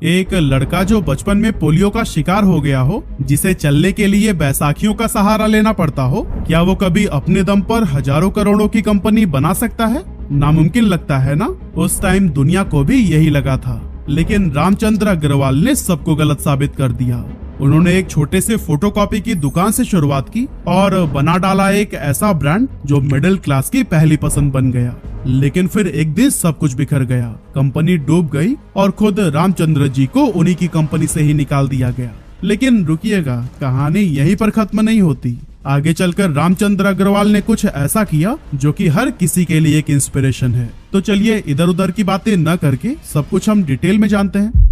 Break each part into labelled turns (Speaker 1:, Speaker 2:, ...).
Speaker 1: एक लड़का जो बचपन में पोलियो का शिकार हो गया हो, जिसे चलने के लिए बैसाखियों का सहारा लेना पड़ता हो, क्या वो कभी अपने दम पर हजारों करोड़ों की कंपनी बना सकता है? नामुमकिन लगता है ना। उस टाइम दुनिया को भी यही लगा था, लेकिन रामचंद्र अग्रवाल ने सबको गलत साबित कर दिया। उन्होंने एक छोटे से फोटोकॉपी की दुकान से शुरुआत की और बना डाला एक ऐसा ब्रांड जो मिडिल क्लास की पहली पसंद बन गया। लेकिन फिर एक दिन सब कुछ बिखर गया, कंपनी डूब गई और खुद रामचंद्र जी को उन्हीं की कंपनी से ही निकाल दिया गया। लेकिन रुकिएगा, कहानी यहीं पर खत्म नहीं होती। आगे चलकर रामचंद्र अग्रवाल ने कुछ ऐसा किया जो कि हर किसी के लिए एक इंस्पिरेशन है। तो चलिए इधर उधर की बातें न करके सब कुछ हम डिटेल में जानते हैं।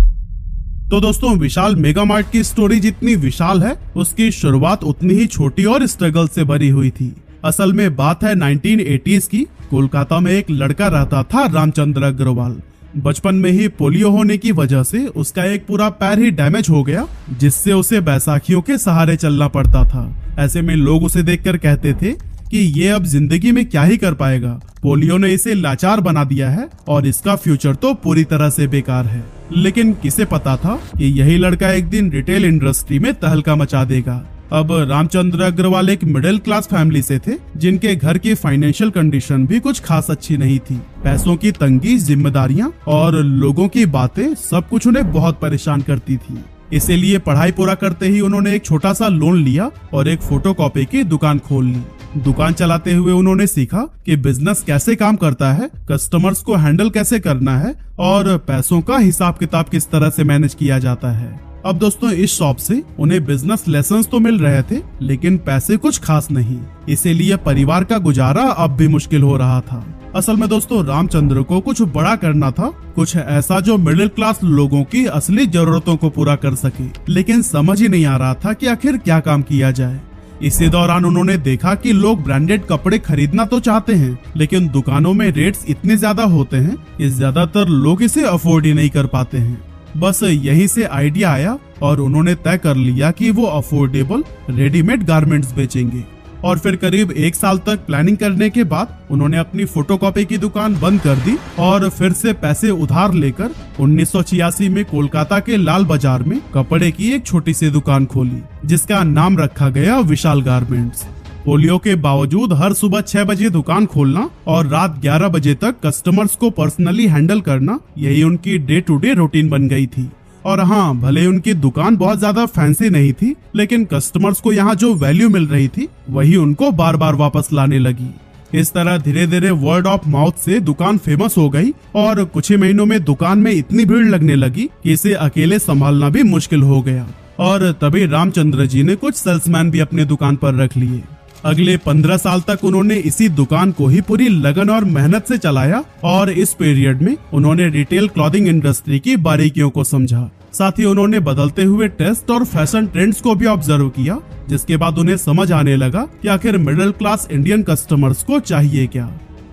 Speaker 1: तो दोस्तों, विशाल मेगा मार्ट की स्टोरी जितनी विशाल है, उसकी शुरुआत उतनी ही छोटी और स्ट्रगल से भरी हुई थी। असल में बात है 1980s की। कोलकाता में एक लड़का रहता था रामचंद्र अग्रवाल। बचपन में ही पोलियो होने की वजह से उसका एक पूरा पैर ही डैमेज हो गया, जिससे उसे बैसाखियों के सहारे चलना पड़ता था। ऐसे में लोग उसे देखकर कहते थे कि ये अब जिंदगी में क्या ही कर पाएगा, पोलियो ने इसे लाचार बना दिया है और इसका फ्यूचर तो पूरी तरह से बेकार है। लेकिन किसे पता था कि यही लड़का एक दिन रिटेल इंडस्ट्री में तहलका मचा देगा। अब रामचंद्र अग्रवाल एक मिडिल क्लास फैमिली से थे, जिनके घर की फाइनेंशियल कंडीशन भी कुछ खास अच्छी नहीं थी। पैसों की तंगी, जिम्मेदारियां और लोगों की बातें सब कुछ उन्हें बहुत परेशान करती थी। इसीलिए पढ़ाई पूरा करते ही उन्होंने एक छोटा सा लोन लिया और एक फोटोकॉपी की दुकान खोल ली। दुकान चलाते हुए उन्होंने सीखा कि बिजनेस कैसे काम करता है, कस्टमर्स को हैंडल कैसे करना है और पैसों का हिसाब किताब किस तरह से मैनेज किया जाता है। अब दोस्तों, इस शॉप से उन्हें बिजनेस लेसन्स तो मिल रहे थे, लेकिन पैसे कुछ खास नहीं। इसीलिए परिवार का गुजारा अब भी मुश्किल हो रहा था। असल में दोस्तों, रामचंद्र को कुछ बड़ा करना था, कुछ ऐसा जो मिडिल क्लास लोगों की असली जरूरतों को पूरा कर सके। लेकिन समझ ही नहीं आ रहा था कि आखिर क्या काम किया जाए। इसी दौरान उन्होंने देखा कि लोग ब्रांडेड कपड़े खरीदना तो चाहते हैं, लेकिन दुकानों में रेट्स इतने ज्यादा होते हैं कि ज्यादातर लोग इसे अफोर्ड ही नहीं कर पाते हैं। बस यहीं से आइडिया आया और उन्होंने तय कर लिया कि वो अफोर्डेबल रेडीमेड गारमेंट्स बेचेंगे। और फिर करीब 1 साल तक प्लानिंग करने के बाद उन्होंने अपनी फोटोकॉपी की दुकान बंद कर दी और फिर से पैसे उधार लेकर 1986 में कोलकाता के लाल बाजार में कपड़े की एक छोटी सी दुकान खोली, जिसका नाम रखा गया विशाल गारमेंट्स। पोलियो के बावजूद हर सुबह 6 बजे दुकान खोलना और रात 11 बजे तक कस्टमर्स को पर्सनली हैंडल करना, यही उनकी डे टू डे रूटीन बन गई थी। और हाँ, भले उनकी दुकान बहुत ज्यादा फैंसी नहीं थी, लेकिन कस्टमर्स को यहाँ जो वैल्यू मिल रही थी वही उनको बार बार वापस लाने लगी। इस तरह धीरे धीरे वर्ड ऑफ माउथ से दुकान फेमस हो गई और कुछ ही महीनों में दुकान में इतनी भीड़ लगने लगी कि इसे अकेले संभालना भी मुश्किल हो गया। और तभी रामचंद्र जी ने कुछ सेल्समैन भी अपने दुकान पर रख लिए। अगले 15 साल तक उन्होंने इसी दुकान को ही पूरी लगन और मेहनत से चलाया और इस पीरियड में उन्होंने रिटेल क्लॉथिंग इंडस्ट्री की बारीकियों को समझा। साथ ही उन्होंने बदलते हुए टेस्ट और फैशन ट्रेंड्स को भी ऑब्जर्व किया, जिसके बाद उन्हें समझ आने लगा कि आखिर मिडिल क्लास इंडियन कस्टमर्स को चाहिए क्या।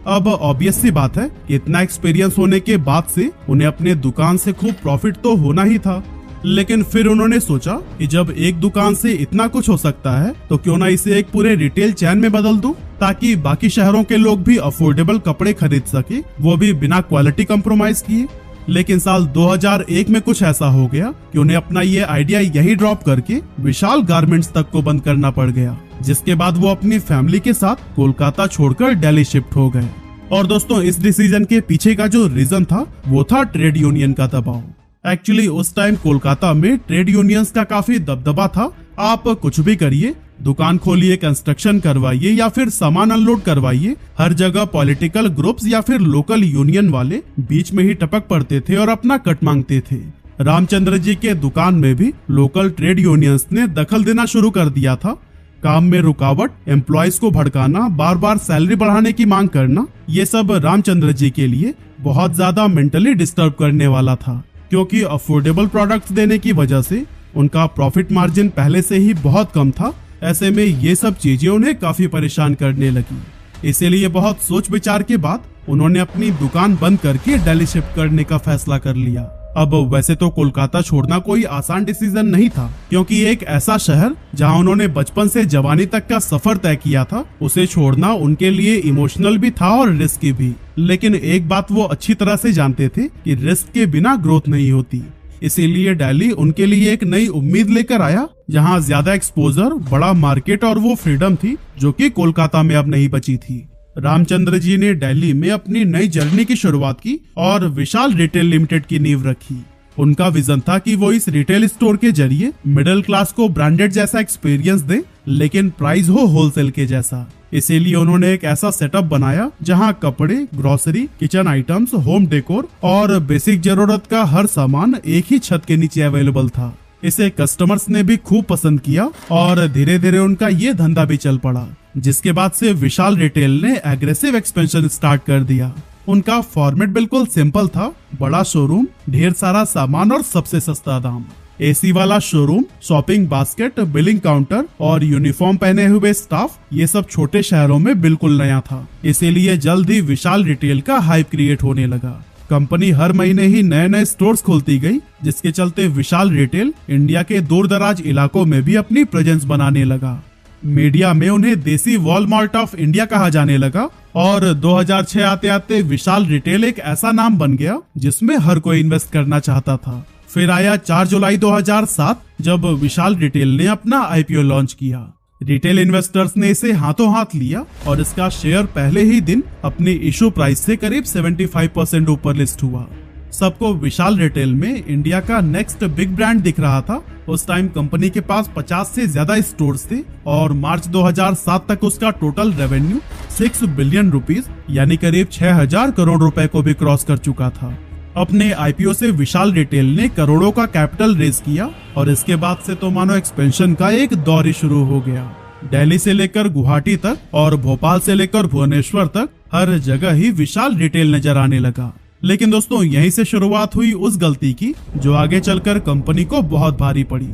Speaker 1: अब ऑब्वियस सी बात है कि इतना एक्सपीरियंस होने के बाद से उन्हें अपने दुकान से खूब प्रॉफिट तो होना ही था। लेकिन फिर उन्होंने सोचा कि जब एक दुकान से इतना कुछ हो सकता है तो क्यों ना इसे एक पूरे रिटेल चैन में बदल दूं, ताकि बाकी शहरों के लोग भी अफोर्डेबल कपड़े खरीद सके, वो भी बिना क्वालिटी कंप्रोमाइज किए। लेकिन साल 2001 में कुछ ऐसा हो गया कि उन्हें अपना ये आइडिया यही ड्रॉप करके विशाल गारमेंट्स तक को बंद करना पड़ गया, जिसके बाद वो अपनी फैमिली के साथ कोलकाता छोड़कर दिल्ली शिफ्ट हो गए। और दोस्तों, इस डिसीजन के पीछे का जो रीजन था वो था ट्रेड यूनियन का दबाव। एक्चुअली उस टाइम कोलकाता में ट्रेड यूनियंस का काफी दबदबा था। आप कुछ भी करिए, दुकान खोलिए, कंस्ट्रक्शन करवाइए या फिर सामान अनलोड करवाइए, हर जगह पॉलिटिकल ग्रुप्स या फिर लोकल यूनियन वाले बीच में ही टपक पड़ते थे और अपना कट मांगते थे। रामचंद्र जी के दुकान में भी लोकल ट्रेड यूनियंस ने दखल देना शुरू कर दिया था। काम में रुकावट, एम्प्लॉयज को भड़काना, बार बार सैलरी बढ़ाने की मांग करना, ये सब रामचंद्र जी के लिए बहुत ज्यादा मेंटली डिस्टर्ब करने वाला था, क्योंकि अफोर्डेबल प्रोडक्ट्स देने की वजह से उनका प्रॉफिट मार्जिन पहले से ही बहुत कम था। ऐसे में ये सब चीजें उन्हें काफी परेशान करने लगी। इसीलिए बहुत सोच विचार के बाद उन्होंने अपनी दुकान बंद करके दिल्ली शिफ्ट करने का फैसला कर लिया। अब वैसे तो कोलकाता छोड़ना कोई आसान डिसीजन नहीं था, क्योंकि एक ऐसा शहर जहां उन्होंने बचपन से जवानी तक का सफर तय किया था, उसे छोड़ना उनके लिए इमोशनल भी था और रिस्की भी। लेकिन एक बात वो अच्छी तरह से जानते थे कि रिस्क के बिना ग्रोथ नहीं होती। इसीलिए दिल्ली उनके लिए एक नई उम्मीद लेकर आया, जहां ज्यादा एक्सपोजर, बड़ा मार्केट और वो फ्रीडम थी जो कि कोलकाता में अब नहीं बची थी। रामचंद्र जी ने दिल्ली में अपनी नई जर्नी की शुरुआत की और विशाल रिटेल लिमिटेड की नींव रखी। उनका विजन था कि वो इस रिटेल स्टोर के जरिए मिडिल क्लास को ब्रांडेड जैसा एक्सपीरियंस दे, लेकिन प्राइस हो होलसेल के जैसा। इसीलिए उन्होंने एक ऐसा सेटअप बनाया जहां कपड़े, grocery, kitchen items, home decor और बेसिक जरूरत का हर सामान एक ही छत के नीचे अवेलेबल था। इसे कस्टमर्स ने भी खूब पसंद किया और धीरे धीरे उनका ये धंधा भी चल पड़ा, जिसके बाद से विशाल रिटेल ने एग्रेसिव एक्सपेंशन स्टार्ट कर दिया। उनका फॉर्मेट बिल्कुल सिंपल था, बड़ा शोरूम, ढेर सारा सामान और सबसे सस्ता दाम। एसी वाला showroom, shopping basket, billing counter और यूनिफॉर्म पहने हुए स्टाफ, ये सब छोटे शहरों में बिल्कुल नया था। इसीलिए जल्द ही विशाल रिटेल का हाइप क्रिएट होने लगा। कंपनी हर महीने ही नए नए स्टोर्स खोलती गई, जिसके चलते विशाल रिटेल इंडिया के दूर दराज इलाकों में भी अपनी प्रेजेंस बनाने लगा। मीडिया में उन्हें देसी वॉलमार्ट ऑफ इंडिया कहा जाने लगा और 2006 आते आते विशाल रिटेल एक ऐसा नाम बन गया जिसमें हर कोई इन्वेस्ट करना चाहता था। फिर आया 4 जुलाई 2007, जब विशाल रिटेल ने अपना आईपीओ लॉन्च किया। रिटेल इन्वेस्टर्स ने इसे हाथों हाथ लिया और इसका शेयर पहले ही दिन अपने इशू प्राइस से करीब 75% ऊपर लिस्ट हुआ। सबको विशाल रिटेल में इंडिया का नेक्स्ट बिग ब्रांड दिख रहा था। उस टाइम कंपनी के पास 50 से ज्यादा स्टोर्स थे और मार्च 2007 तक उसका टोटल रेवेन्यू 6 बिलियन रुपीस यानी करीब 6000 करोड़ रुपए को भी क्रॉस कर चुका था। अपने आईपीओ से विशाल रिटेल ने करोड़ों का कैपिटल रेज किया और इसके बाद से तो मानो एक्सपेंशन का एक दौर ही शुरू हो गया। दिल्ली से लेकर गुवाहाटी तक और भोपाल से लेकर भुवनेश्वर तक हर जगह ही विशाल रिटेल नजर आने लगा। लेकिन दोस्तों, यहीं से शुरुआत हुई उस गलती की जो आगे चलकर कंपनी को बहुत भारी पड़ी।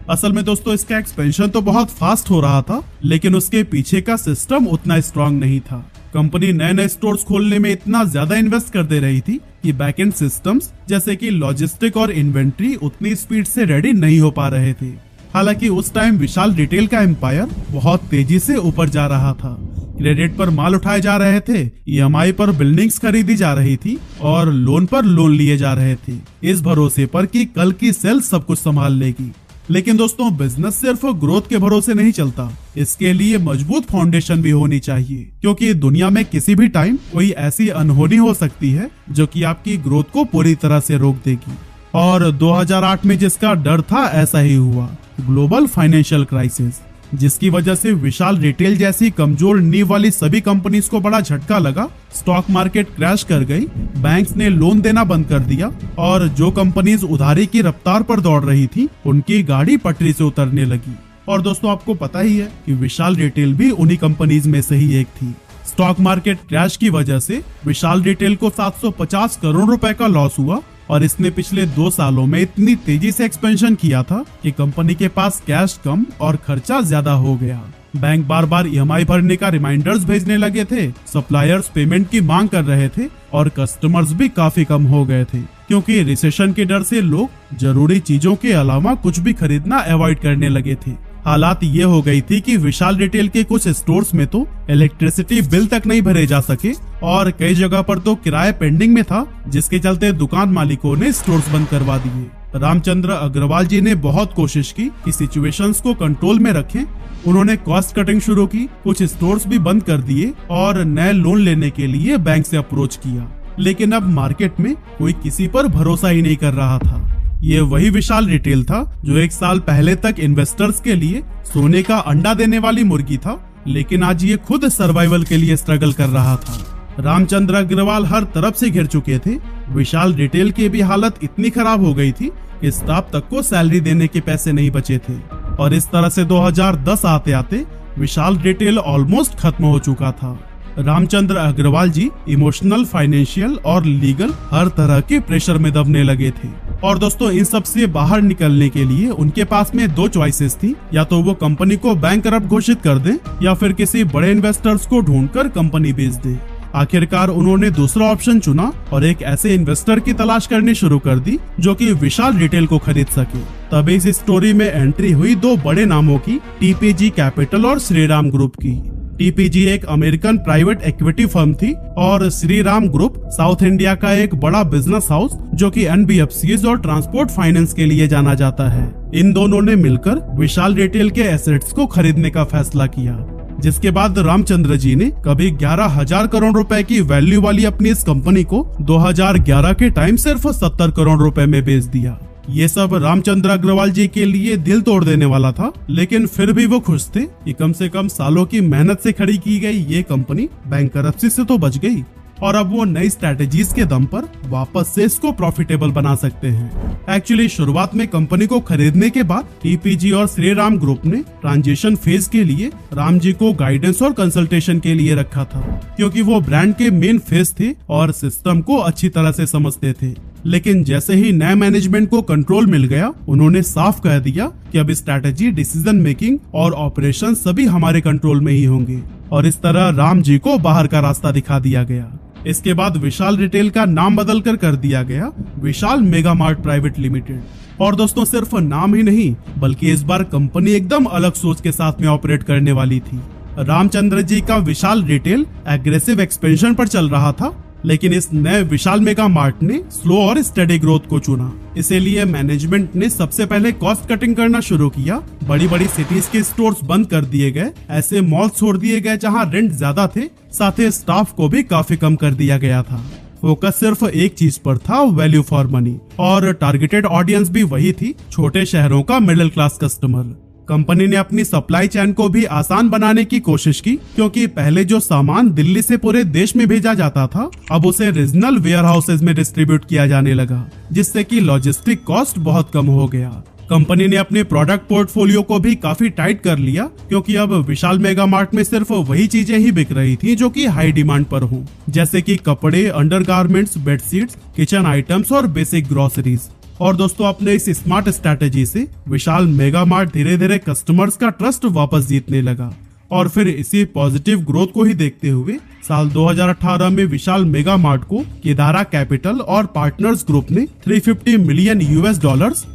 Speaker 1: असल में दोस्तों, इसका एक्सपेंशन तो बहुत फास्ट हो रहा था, लेकिन उसके पीछे का सिस्टम उतना स्ट्रांग नहीं था। कंपनी नए नए स्टोर्स खोलने में इतना ज्यादा इन्वेस्ट कर दे रही थी कि बैकएंड सिस्टम्स जैसे कि लॉजिस्टिक और इन्वेंट्री उतनी स्पीड से रेडी नहीं हो पा रहे थे। हालांकि उस टाइम विशाल रिटेल का एम्पायर बहुत तेजी से ऊपर जा रहा था। क्रेडिट पर माल उठाए जा रहे थे, ईएमआई पर बिल्डिंग्स खरीदी जा रही थी और लोन पर लोन लिए जा रहे थे, इस भरोसे पर कि कल की सेल सब कुछ संभाल लेगी। लेकिन दोस्तों, बिजनेस सिर्फ ग्रोथ के भरोसे नहीं चलता, इसके लिए मजबूत फाउंडेशन भी होनी चाहिए, क्योंकि दुनिया में किसी भी टाइम कोई ऐसी अनहोनी हो सकती है जो कि आपकी ग्रोथ को पूरी तरह से रोक देगी। और 2008 में जिसका डर था, ऐसा ही हुआ। ग्लोबल फाइनेंशियल क्राइसिस, जिसकी वजह से विशाल रिटेल जैसी कमजोर नींव वाली सभी कंपनीज को बड़ा झटका लगा। स्टॉक मार्केट क्रैश कर गई, बैंक्स ने लोन देना बंद कर दिया और जो कंपनीज उधारी की रफ्तार पर दौड़ रही थी, उनकी गाड़ी पटरी से उतरने लगी। और दोस्तों, आपको पता ही है कि विशाल रिटेल भी उन्हीं कंपनीज में से ही एक थी। स्टॉक मार्केट क्रैश की वजह से विशाल रिटेल को 750 करोड़ रुपए का लॉस हुआ और इसने पिछले 2 सालों में इतनी तेजी से एक्सपेंशन किया था कि कंपनी के पास कैश कम और खर्चा ज्यादा हो गया। बैंक बार बार ईएमआई भरने का रिमाइंडर्स भेजने लगे थे, सप्लायर्स पेमेंट की मांग कर रहे थे और कस्टमर्स भी काफी कम हो गए थे, क्योंकि रिसेशन के डर से लोग जरूरी चीजों के अलावा कुछ भी खरीदना अवॉइड करने लगे थे। हालात ये हो गई थी कि विशाल रिटेल के कुछ स्टोर्स में तो इलेक्ट्रिसिटी बिल तक नहीं भरे जा सके और कई जगह पर तो किराया पेंडिंग में था, जिसके चलते दुकान मालिकों ने स्टोर्स बंद करवा दिए। रामचंद्र अग्रवाल जी ने बहुत कोशिश की कि सिचुएशंस को कंट्रोल में रखें। उन्होंने कॉस्ट कटिंग शुरू की, कुछ स्टोर्स भी बंद कर दिए और नए लोन लेने के लिए बैंक से अप्रोच किया। लेकिन अब मार्केट में कोई किसी पर भरोसा ही नहीं कर रहा था। ये वही विशाल रिटेल था जो 1 साल पहले तक इन्वेस्टर्स के लिए सोने का अंडा देने वाली मुर्गी था, लेकिन आज ये खुद सर्वाइवल के लिए स्ट्रगल कर रहा था। रामचंद्र अग्रवाल हर तरफ से घिर चुके थे। विशाल रिटेल की भी हालत इतनी खराब हो गई थी कि स्टाफ तक को सैलरी देने के पैसे नहीं बचे थे और इस तरह से 2010 आते आते विशाल रिटेल ऑलमोस्ट खत्म हो चुका था। रामचंद्र अग्रवाल जी इमोशनल, फाइनेंशियल और लीगल हर तरह के प्रेशर में दबने लगे थे। और दोस्तों, इन सब से बाहर निकलने के लिए उनके पास में 2 चॉइसेस थी, या तो वो कंपनी को बैंकरप्ट घोषित कर दें या फिर किसी बड़े इन्वेस्टर्स को ढूंढकर कंपनी बेच दें। आखिरकार उन्होंने दूसरा ऑप्शन चुना और एक ऐसे इन्वेस्टर की तलाश करनी शुरू कर दी जो कि विशाल रिटेल को खरीद सके। तब इस स्टोरी में एंट्री हुई 2 बड़े नामों की, टीपीजी कैपिटल और श्रीराम ग्रुप की। टीपीजी एक अमेरिकन प्राइवेट इक्विटी फर्म थी और श्रीराम ग्रुप साउथ इंडिया का एक बड़ा बिजनेस हाउस जो कि एनबीएफसीज और ट्रांसपोर्ट फाइनेंस के लिए जाना जाता है। इन दोनों ने मिलकर विशाल रिटेल के एसेट्स को खरीदने का फैसला किया, जिसके बाद रामचंद्र जी ने कभी 11,000 करोड़ रुपए की वैल्यू वाली अपनी इस कंपनी को 2011 के टाइम सिर्फ 70 करोड़ रुपए में बेच दिया। ये सब रामचंद्र अग्रवाल जी के लिए दिल तोड़ देने वाला था, लेकिन फिर भी वो खुश थे कि कम से कम सालों की मेहनत से खड़ी की गई ये कंपनी बैंकरप्सी से तो बच गई और अब वो नई स्ट्रेटेजीज के दम पर वापस से इसको प्रॉफिटेबल बना सकते हैं। एक्चुअली शुरुआत में कंपनी को खरीदने के बाद टीपीजी और श्रीराम ग्रुप ने ट्रांजिशन फेज के लिए राम जी को गाइडेंस और कंसल्टेशन के लिए रखा था, क्योंकि वो ब्रांड के मेन फेस थे और सिस्टम को अच्छी तरह से समझते थे। लेकिन जैसे ही नए मैनेजमेंट को कंट्रोल मिल गया, उन्होंने साफ कह दिया कि अब स्ट्रैटेजी, डिसीजन मेकिंग और ऑपरेशन सभी हमारे कंट्रोल में ही होंगे और इस तरह राम जी को बाहर का रास्ता दिखा दिया गया। इसके बाद विशाल रिटेल का नाम बदलकर कर दिया गया विशाल मेगा मार्ट प्राइवेट लिमिटेड। और दोस्तों, सिर्फ नाम ही नहीं बल्कि इस बार कंपनी एकदम अलग सोच के साथ में ऑपरेट करने वाली थी। रामचंद्र जी का विशाल रिटेल एग्रेसिव एक्सपेंशन पर चल रहा था, लेकिन इस नए विशाल मेगा मार्ट ने स्लो और स्टेडी ग्रोथ को चुना। इसीलिए मैनेजमेंट ने सबसे पहले कॉस्ट कटिंग करना शुरू किया। बड़ी बड़ी सिटीज के स्टोर्स बंद कर दिए गए, ऐसे मॉल छोड़ दिए गए जहां रेंट ज्यादा थे, साथ ही स्टाफ को भी काफी कम कर दिया गया था। फोकस सिर्फ एक चीज पर था, वैल्यू फॉर मनी, और टारगेटेड ऑडियंस भी वही थी, छोटे शहरों का मिडिल क्लास कस्टमर। कंपनी ने अपनी सप्लाई चेन को भी आसान बनाने की कोशिश की, क्योंकि पहले जो सामान दिल्ली से पूरे देश में भेजा जाता था, अब उसे रीजनल वेयर हाउसेज में डिस्ट्रीब्यूट किया जाने लगा, जिससे कि लॉजिस्टिक कॉस्ट बहुत कम हो गया। कंपनी ने अपने प्रोडक्ट पोर्टफोलियो को भी काफी टाइट कर लिया, क्योंकि अब विशाल मेगा मार्ट में सिर्फ वही चीजें ही बिक रही थी जो कि हाई डिमांड पर हो, जैसे कि कपड़े, अंडरगारमेंट्स, बेडशीट्स, किचन आइटम्स और बेसिक ग्रोसरीज। और दोस्तों, अपने इस स्मार्ट स्ट्रैटेजी से विशाल मेगा मार्ट धीरे धीरे कस्टमर्स का ट्रस्ट वापस जीतने लगा। और फिर इसी पॉजिटिव ग्रोथ को ही देखते हुए साल 2018 में विशाल मेगा मार्ट को केदारा कैपिटल और पार्टनर्स ग्रुप ने $350 मिलियन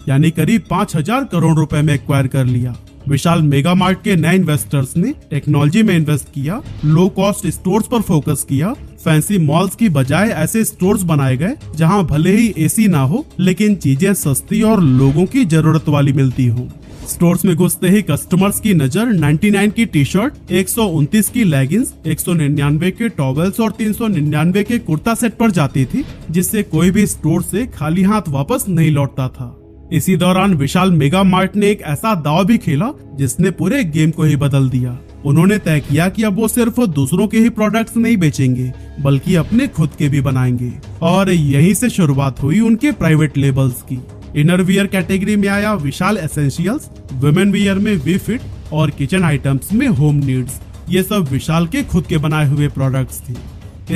Speaker 1: यानी करीब 5,000 करोड़ रुपए में एक्वायर कर लिया। विशाल मेगा मार्ट के नए इन्वेस्टर्स ने टेक्नोलॉजी में इन्वेस्ट किया, लो कॉस्ट स्टोर्स पर फोकस किया, फैंसी मॉल्स की बजाय ऐसे स्टोर्स बनाए गए जहां भले ही एसी ना हो, लेकिन चीजें सस्ती और लोगों की जरूरत वाली मिलती हो। स्टोर्स में घुसते ही कस्टमर्स की नजर 99 की टी शर्ट, 129 की लेगिंग्स, 199 के टॉवेल्स और 399 के कुर्ता सेट पर जाती थी, जिससे कोई भी स्टोर से खाली हाथ वापस नहीं लौटता था। इसी दौरान विशाल मेगा मार्ट ने एक ऐसा दांव भी खेला जिसने पूरे गेम को ही बदल दिया। उन्होंने तय किया कि अब वो सिर्फ दूसरों के ही प्रोडक्ट्स नहीं बेचेंगे, बल्कि अपने खुद के भी बनाएंगे। और यहीं से शुरुआत हुई उनके प्राइवेट लेबल्स की। इनर वियर कैटेगरी में आया विशाल एसेंशियल्स, वुमेन वियर में वी फिट और किचन आइटम्स में होम नीड्स। ये सब विशाल के खुद के बनाए हुए प्रोडक्ट्स थे।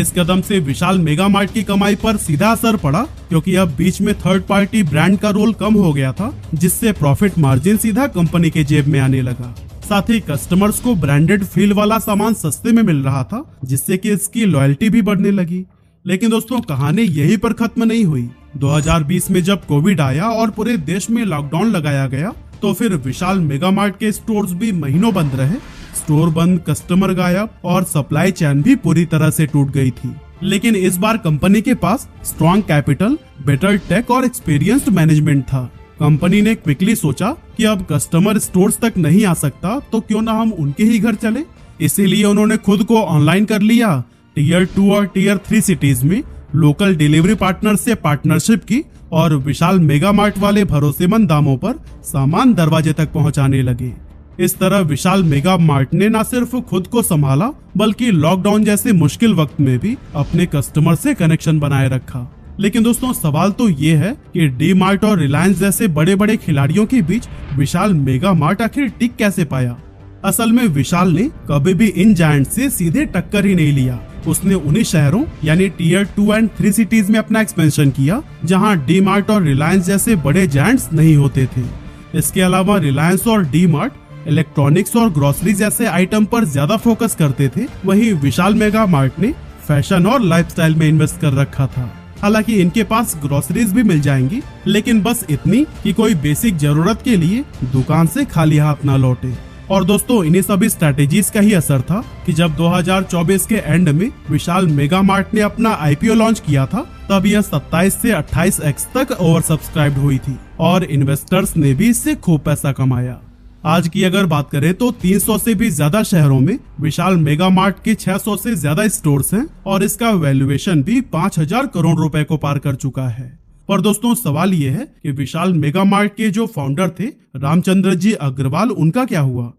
Speaker 1: इस कदम से विशाल मेगा मार्ट की कमाई पर सीधा असर पड़ा, क्योंकि अब बीच में थर्ड पार्टी ब्रांड का रोल कम हो गया था, जिससे प्रॉफिट मार्जिन सीधा कंपनी के जेब में आने लगा। साथ ही कस्टमर्स को ब्रांडेड फील वाला सामान सस्ते में मिल रहा था, जिससे कि इसकी लॉयल्टी भी बढ़ने लगी। लेकिन दोस्तों, कहानी यहीं पर खत्म नहीं हुई। 2020 में जब कोविड आया और पूरे देश में लॉकडाउन लगाया गया, तो फिर विशाल मेगा मार्ट के स्टोर्स भी महीनों बंद रहे। स्टोर बंद, कस्टमर गायब और सप्लाई चेन भी पूरी तरह से टूट गई थी। लेकिन इस बार कंपनी के पास स्ट्रॉन्ग कैपिटल, बेटर टेक और एक्सपीरियंस्ड मैनेजमेंट था। कंपनी ने क्विकली सोचा कि अब कस्टमर स्टोर्स तक नहीं आ सकता, तो क्यों ना हम उनके ही घर चले। इसीलिए उन्होंने खुद को ऑनलाइन कर लिया। टियर 2 और टियर 3 सिटीज में लोकल डिलीवरी पार्टनर से पार्टनरशिप की और विशाल मेगा मार्ट वाले भरोसेमंद दामों पर सामान दरवाजे तक पहुंचाने लगे। इस तरह विशाल मेगा मार्ट ने न सिर्फ खुद को संभाला, बल्कि लॉकडाउन जैसे मुश्किल वक्त में भी अपने कस्टमर से कनेक्शन बनाए रखा। लेकिन दोस्तों, सवाल तो ये है कि डी मार्ट और रिलायंस जैसे बड़े बड़े खिलाड़ियों के बीच विशाल मेगा मार्ट आखिर टिक कैसे पाया। असल में विशाल ने कभी भी इन जायंट से सीधे टक्कर ही नहीं लिया। उसने उन्हीं शहरों यानी टियर 2 और 3 सिटीज में अपना एक्सपेंशन किया जहां डी मार्ट और रिलायंस जैसे बड़े जायंट्स नहीं होते थे। इसके अलावा रिलायंस और डी मार्ट इलेक्ट्रॉनिक्स और ग्रोसरी जैसे आइटम पर ज्यादा फोकस करते थे, वहीं विशाल मेगा मार्ट ने फैशन और लाइफस्टाइल में इन्वेस्ट कर रखा था। हालांकि इनके पास ग्रोसरीज भी मिल जाएंगी, लेकिन बस इतनी कि कोई बेसिक जरूरत के लिए दुकान से खाली हाथ ना लौटे। और दोस्तों इन्हीं सभी स्ट्रेटेजीज का ही असर था कि जब 2024 के एंड में विशाल मेगा मार्ट ने अपना आईपीओ लॉन्च किया था, तब यह 27 से 28x तक ओवर सब्सक्राइब्ड हुई थी और इन्वेस्टर्स ने भी इससे खूब पैसा कमाया। आज की अगर बात करें तो 300 से भी ज्यादा शहरों में विशाल मेगा मार्ट के 600 से ज्यादा स्टोर्स हैं और इसका वैल्यूएशन भी 5000 करोड़ रुपए को पार कर चुका है। पर दोस्तों सवाल ये है कि विशाल मेगा मार्ट के जो फाउंडर थे रामचंद्र जी अग्रवाल, उनका क्या हुआ?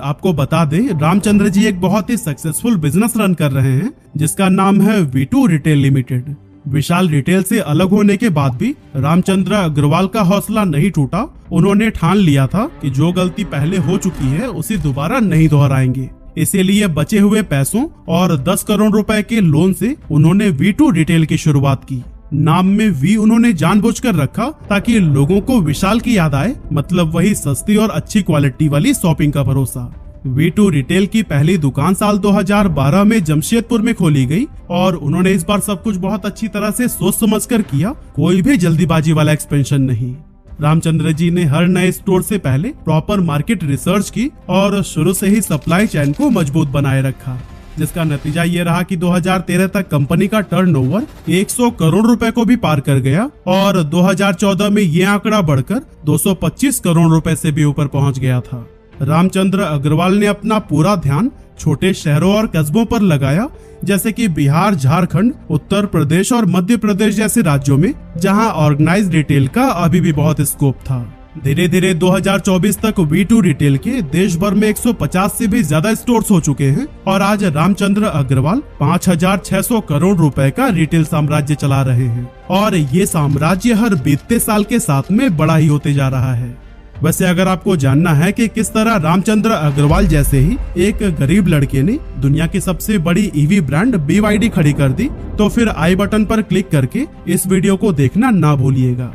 Speaker 1: आपको बता दें, रामचंद्र जी एक बहुत ही सक्सेसफुल बिजनेस रन कर रहे हैं जिसका नाम है V2 रिटेल लिमिटेड। विशाल रिटेल से अलग होने के बाद भी रामचंद्र अग्रवाल का हौसला नहीं टूटा। उन्होंने ठान लिया था कि जो गलती पहले हो चुकी है उसे दोबारा नहीं दोहराएंगे। इसीलिए बचे हुए पैसों और 10 करोड़ रुपए के लोन से उन्होंने V2 रिटेल की शुरुआत की। नाम में वी उन्होंने जानबूझकर रखा ताकि लोगों को विशाल की याद आए, मतलब वही सस्ती और अच्छी क्वालिटी वाली शॉपिंग का भरोसा। V2 रिटेल की पहली दुकान साल 2012 में जमशेदपुर में खोली गई और उन्होंने इस बार सब कुछ बहुत अच्छी तरह से सोच समझकर किया, कोई भी जल्दीबाजी वाला एक्सपेंशन नहीं। रामचंद्र जी ने हर नए स्टोर से पहले प्रॉपर मार्केट रिसर्च की और शुरू से ही सप्लाई चेन को मजबूत बनाए रखा, जिसका नतीजा ये रहा कि 2013 तक कंपनी का टर्नओवर 100 करोड़ रुपए को भी पार कर गया और 2014 में ये आंकड़ा बढ़कर 225 करोड़ रुपए से भी ऊपर पहुंच गया था। रामचंद्र अग्रवाल ने अपना पूरा ध्यान छोटे शहरों और कस्बों पर लगाया, जैसे कि बिहार, झारखंड, उत्तर प्रदेश और मध्य प्रदेश जैसे राज्यों में जहां ऑर्गेनाइज्ड रिटेल का अभी भी बहुत स्कोप था। धीरे धीरे 2024 तक V2 रिटेल के देश भर में 150 से भी ज्यादा स्टोर्स हो चुके हैं और आज रामचंद्र अग्रवाल 5600 करोड़ रुपए का रिटेल साम्राज्य चला रहे हैं और ये साम्राज्य हर बीतते साल के साथ में बड़ा ही होते जा रहा है। वैसे अगर आपको जानना है कि किस तरह रामचंद्र अग्रवाल जैसे ही एक गरीब लड़के ने दुनिया की सबसे बड़ी ईवी ब्रांड BYD खड़ी कर दी, तो फिर आई बटन पर क्लिक करके इस वीडियो को देखना ना भूलिएगा।